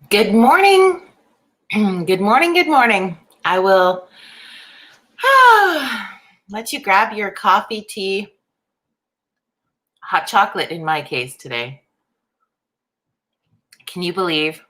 Good morning. Good morning. Good morning. I will let you grab your coffee, tea, hot chocolate in my case today. Can you believe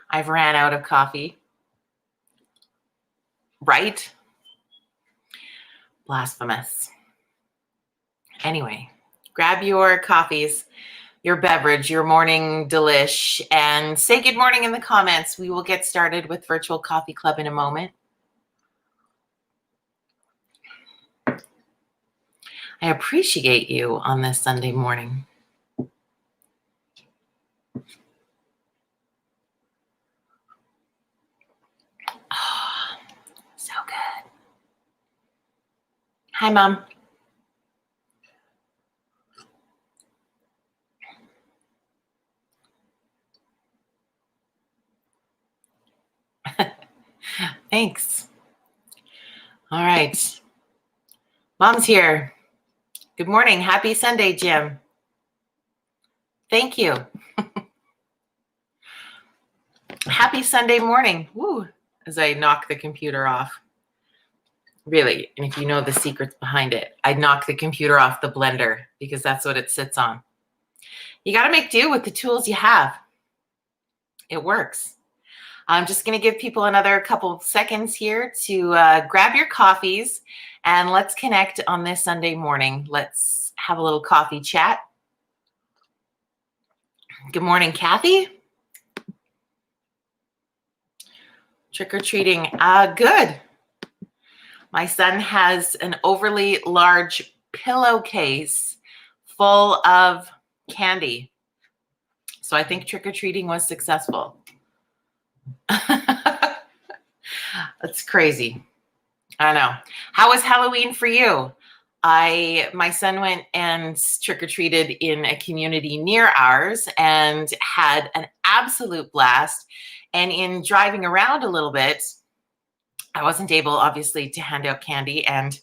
I've ran out of coffee? Right? Blasphemous. Anyway, grab your coffees, your beverage, your morning delish, and say good morning in the comments. We will get started with Virtual Coffee Club in a moment. I appreciate you on this Sunday morning. Oh, so good. Hi, Mom. Thanks. All right. Mom's here. Good morning. Happy Sunday, Jim. Thank you. Happy Sunday morning. Woo, as I knock the computer off. Really, and if you know the secrets behind it, I knock the computer off the blender because that's what it sits on. You got to make do with the tools you have. It works. I'm just going to give people another couple of seconds here to grab your coffees and let's connect on this Sunday morning. Let's have a little coffee chat. Good morning, Kathy. Trick-or-treating. Good. My son has an overly large pillowcase full of candy. So I think trick-or-treating was successful. That's crazy. I know. How was Halloween for you? My son went and trick-or-treated in a community near ours and had an absolute blast. And in driving around a little bit, I wasn't able, obviously, to hand out candy and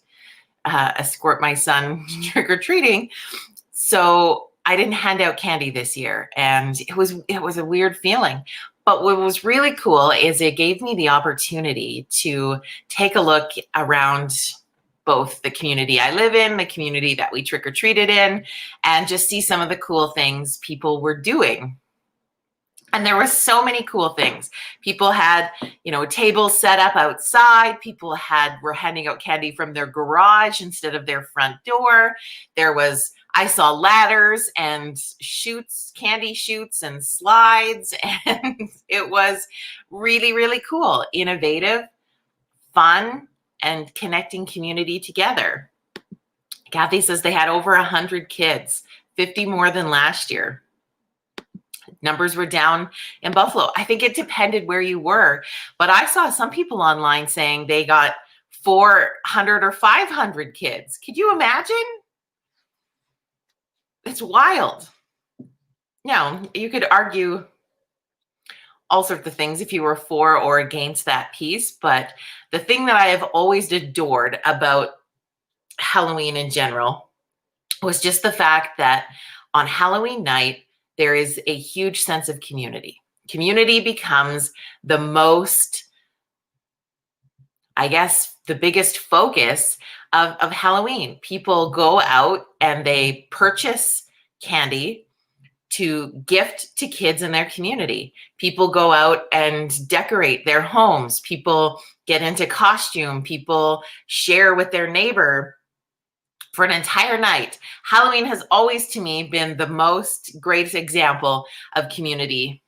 escort my son trick-or-treating. So I didn't hand out candy this year. And it was a weird feeling. But what was really cool is it gave me the opportunity to take a look around both the community I live in, the community that we trick-or-treated in, and just see some of the cool things people were doing. And there were so many cool things. People had, tables set up outside. People were handing out candy from their garage instead of their front door. I saw ladders and candy chutes and slides. And it was really, really cool, innovative, fun, and connecting community together. Kathy says they had over 100 kids, 50 more than last year. Numbers were down in Buffalo. I think it depended where you were, but I saw some people online saying they got 400 or 500 kids. Could you imagine? It's wild. Now, you could argue all sorts of things if you were for or against that piece, but the thing that I have always adored about Halloween in general was just the fact that on Halloween night, there is a huge sense of community. Community becomes the most, I guess, the biggest focus of Halloween. People go out and they purchase candy to gift to kids in their community. People go out and decorate their homes. People get into costume. People share with their neighbor for an entire night. Halloween has always, to me, been the most great example of community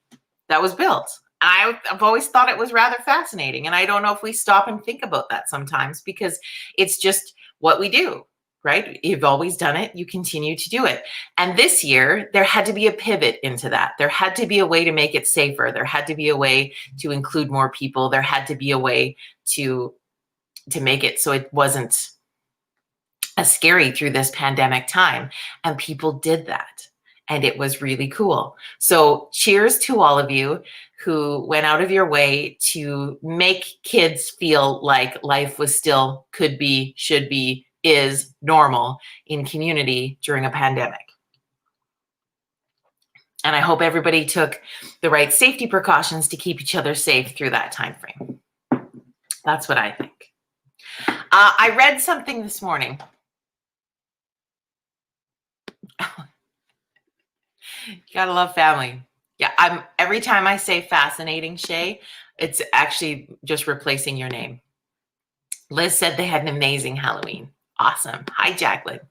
that was built. I've always thought it was rather fascinating. And I don't know if we stop and think about that sometimes because it's just what we do, right? You've always done it. You continue to do it. And this year, there had to be a pivot into that. There had to be a way to make it safer. There had to be a way to include more people. There had to be a way to make it so it wasn't as scary through this pandemic time. And people did that. And it was really cool. So cheers to all of you who went out of your way to make kids feel like life was still, could be, should be, is normal in community during a pandemic. And I hope everybody took the right safety precautions to keep each other safe through that time frame. That's what I think. I read something this morning. You gotta love family. Yeah, every time I say fascinating, Shay, it's actually just replacing your name. Liz said they had an amazing Halloween. Awesome. Hi, Jacqueline.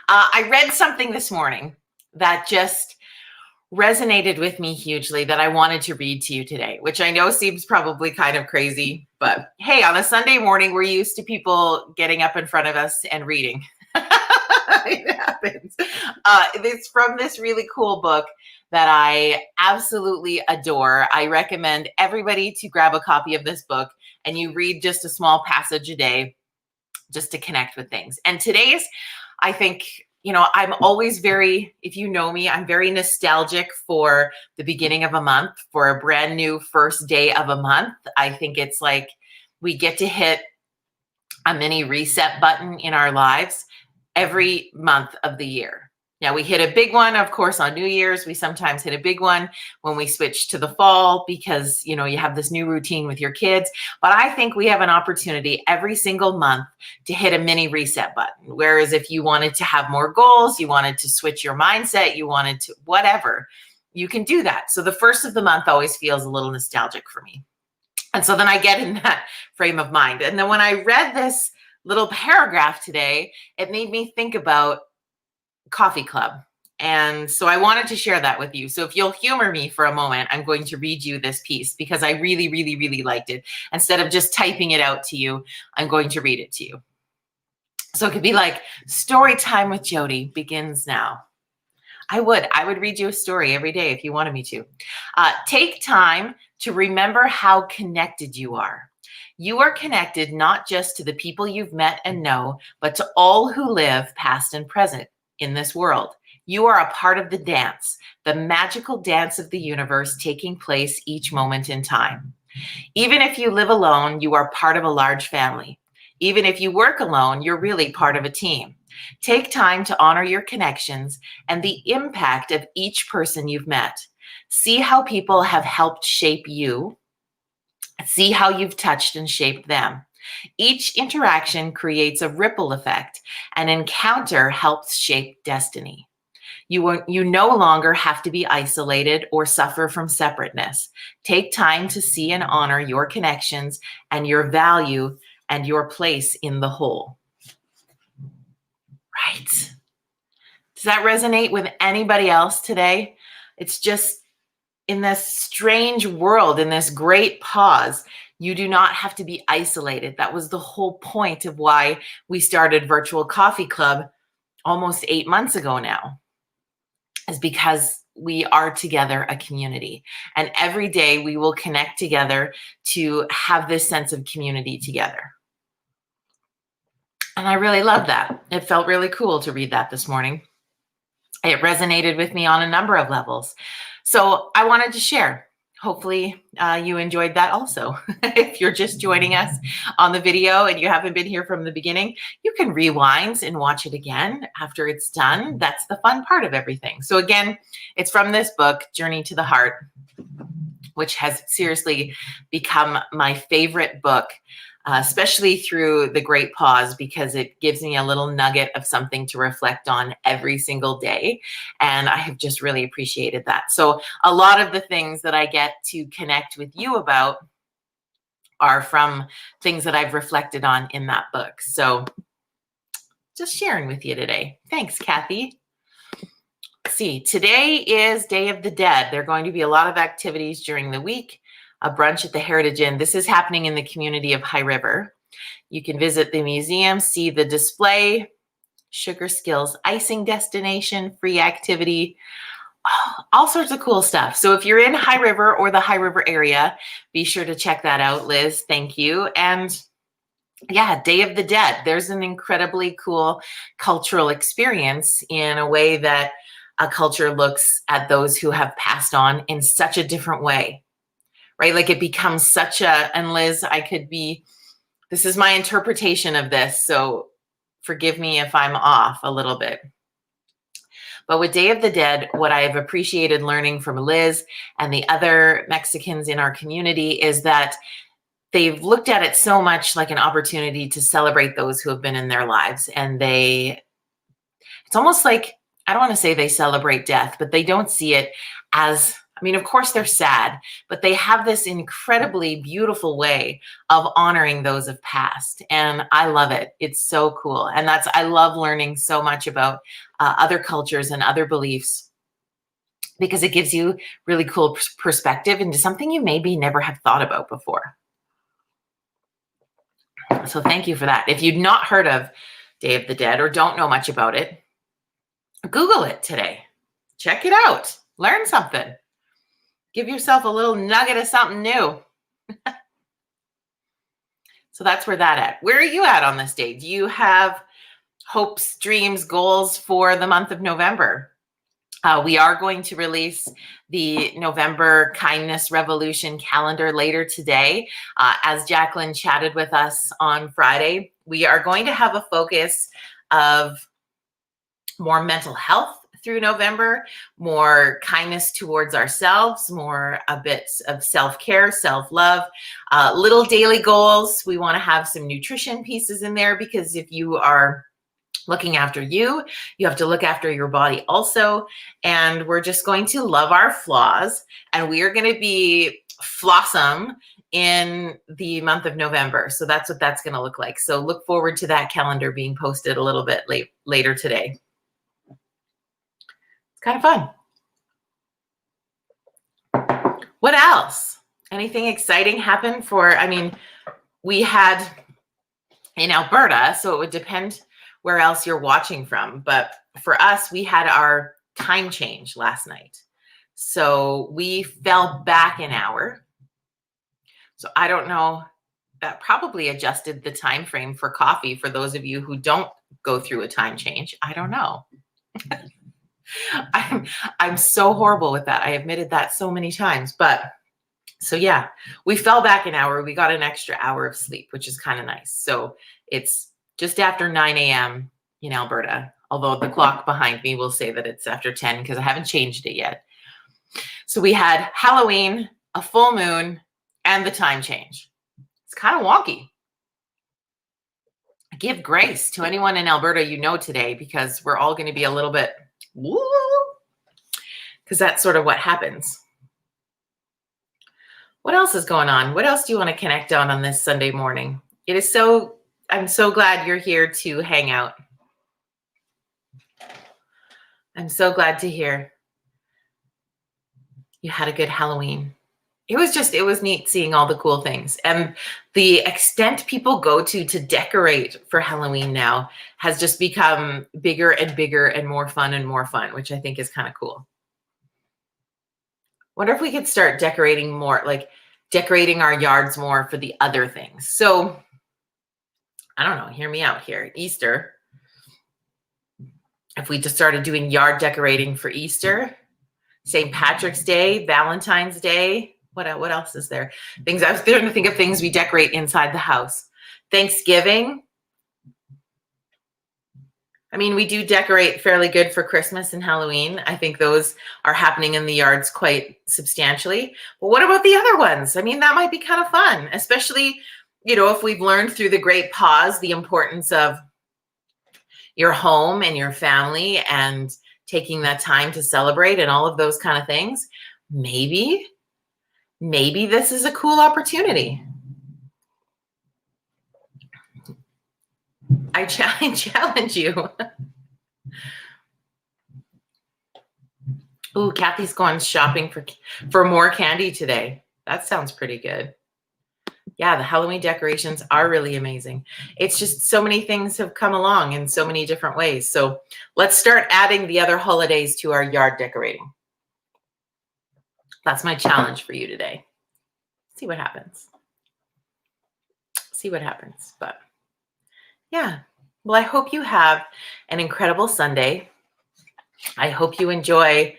I read something this morning that just resonated with me hugely that I wanted to read to you today, which I know seems probably kind of crazy, but hey, on a Sunday morning, we're used to people getting up in front of us and reading. It happens. It's from this really cool book that I absolutely adore. I recommend everybody to grab a copy of this book and you read just a small passage a day just to connect with things. And today's, I think, I'm always if you know me, I'm very nostalgic for the beginning of a month, for a brand new first day of a month. I think it's like we get to hit a mini reset button in our lives every month of the year. Now, we hit a big one, of course, on New Year's. We sometimes hit a big one when we switch to the fall because, you have this new routine with your kids. But I think we have an opportunity every single month to hit a mini reset button. Whereas if you wanted to have more goals, you wanted to switch your mindset, you wanted to whatever, you can do that. So the first of the month always feels a little nostalgic for me. And so then I get in that frame of mind. And then when I read this little paragraph today, it made me think about Coffee Club. And so I wanted to share that with you. So if you'll humor me for a moment, I'm going to read you this piece because I really, really, really liked it. Instead of just typing it out to you, I'm going to read it to you. So it could be like, story time with Jody begins now. I would read you a story every day if you wanted me to. Take time to remember how connected you are. You are connected not just to the people you've met and know, but to all who live past and present in this world. You are a part of the dance, the magical dance of the universe taking place each moment in time. Even if you live alone, you are part of a large family. Even if you work alone, you're really part of a team. Take time to honor your connections and the impact of each person you've met. See how people have helped shape you. See how you've touched and shaped them. Each interaction creates a ripple effect. An encounter helps shape destiny. You no longer have to be isolated or suffer from separateness. Take time to see and honor your connections and your value and your place in the whole. Right. Does that resonate with anybody else today? It's just in this strange world, in this great pause, you do not have to be isolated. That was the whole point of why we started Virtual Coffee Club almost 8 months ago now, is because we are together a community. And every day we will connect together to have this sense of community together. And I really love that. It felt really cool to read that this morning. It resonated with me on a number of levels. So I wanted to share. Hopefully you enjoyed that also. If you're just joining us on the video and you haven't been here from the beginning, you can rewind and watch it again after it's done. That's the fun part of everything. So again, it's from this book, Journey to the Heart, which has seriously become my favorite book, especially through the great pause, because it gives me a little nugget of something to reflect on every single day. And I have just really appreciated that. So a lot of the things that I get to connect with you about are from things that I've reflected on in that book. So just sharing with you today. Thanks, Kathy. Let's see, today is Day of the Dead. There are going to be a lot of activities during the week. A brunch at the Heritage Inn. This is happening in the community of High River. You can visit the museum, see the display, Sugar Skills icing destination, free activity, all sorts of cool stuff. So if you're in High River or the High River area, be sure to check that out, Liz. Thank you. And yeah, Day of the Dead. There's an incredibly cool cultural experience in a way that a culture looks at those who have passed on in such a different way. Right? Like it becomes such a, and Liz, this is my interpretation of this, so forgive me if I'm off a little bit. But with Day of the Dead, what I've appreciated learning from Liz and the other Mexicans in our community is that they've looked at it so much like an opportunity to celebrate those who have been in their lives. And it's almost like, I don't want to say they celebrate death, but they don't see it as, I mean, of course they're sad, but they have this incredibly beautiful way of honoring those of past. And I love it. It's so cool. And I love learning so much about other cultures and other beliefs, because it gives you really cool perspective into something you maybe never have thought about before. So thank you for that. If you'd not heard of Day of the Dead or don't know much about it, Google it today. Check it out. Learn something. Give yourself a little nugget of something new. So that's where that at. Where are you at on this day? Do you have hopes, dreams, goals for the month of November? We are going to release the November Kindness Revolution calendar later today. As Jacqueline chatted with us on Friday, we are going to have a focus of more mental health through November, more kindness towards ourselves, more a bit of self-care, self-love, little daily goals. We want to have some nutrition pieces in there, because if you are looking after you, you have to look after your body also. And we're just going to love our flaws, and we are going to be flawsome in the month of November. So that's what that's going to look like. So look forward to that calendar being posted a little bit later today. Kind of fun. What else? Anything exciting happen we had in Alberta, so it would depend where else you're watching from. But for us, we had our time change last night. So we fell back an hour. So I don't know, that probably adjusted the time frame for coffee for those of you who don't go through a time change. I don't know. I'm so horrible with that. I admitted that so many times, but so yeah, we fell back an hour. We got an extra hour of sleep, which is kind of nice. So it's just after 9 a.m. in Alberta, although the clock behind me will say that it's after 10 because I haven't changed it yet. So we had Halloween, a full moon, and the time change. It's kind of wonky. Give grace to anyone in Alberta today, because we're all going to be a little bit because that's sort of what happens. What else is going on? What else do you want to connect on this Sunday morning? I'm so glad you're here to hang out. I'm so glad to hear you had a good Halloween. It was neat seeing all the cool things, and the extent people go to decorate for Halloween now has just become bigger and bigger and more fun, which I think is kind of cool. Wonder if we could start decorating more, like decorating our yards more for the other things. So I don't know, hear me out here. Easter. If we just started doing yard decorating for Easter, St. Patrick's Day, Valentine's Day, what else is there? Things I was trying to think of things we decorate inside the house. Thanksgiving. I mean, we do decorate fairly good for Christmas and Halloween. I think those are happening in the yards quite substantially. But what about the other ones? I mean, that might be kind of fun, especially, if we've learned through the great pause the importance of your home and your family and taking that time to celebrate and all of those kind of things. Maybe this is a cool opportunity. I challenge you. Ooh, Kathy's going shopping for more candy today. That sounds pretty good. Yeah, the Halloween decorations are really amazing. It's just so many things have come along in so many different ways. So let's start adding the other holidays to our yard decorating. That's my challenge for you today. See what happens. But yeah, well, I hope you have an incredible Sunday. I hope you enjoy,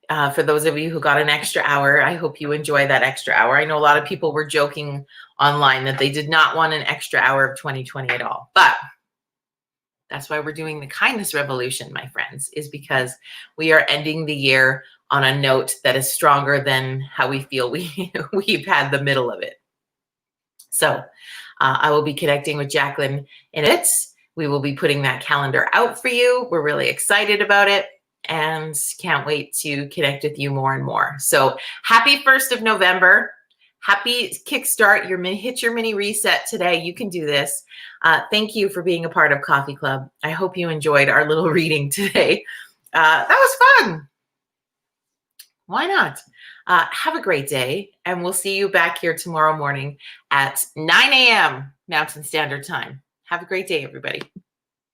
for those of you who got an extra hour, I hope you enjoy that extra hour. I know a lot of people were joking online that they did not want an extra hour of 2020 at all, but That's why we're doing the kindness revolution, my friends, is because we are ending the year on a note that is stronger than how we feel we've had the middle of it. So I will be connecting with Jacqueline in a bit. We will be putting that calendar out for you. We're really excited about it and can't wait to connect with you more and more. So happy 1st of November. Happy kickstart. Hit your mini reset today. You can do this. Thank you for being a part of Coffee Club. I hope you enjoyed our little reading today. That was fun. Why not? Have a great day, and we'll see you back here tomorrow morning at 9 a.m. Mountain Standard Time. Have a great day, everybody.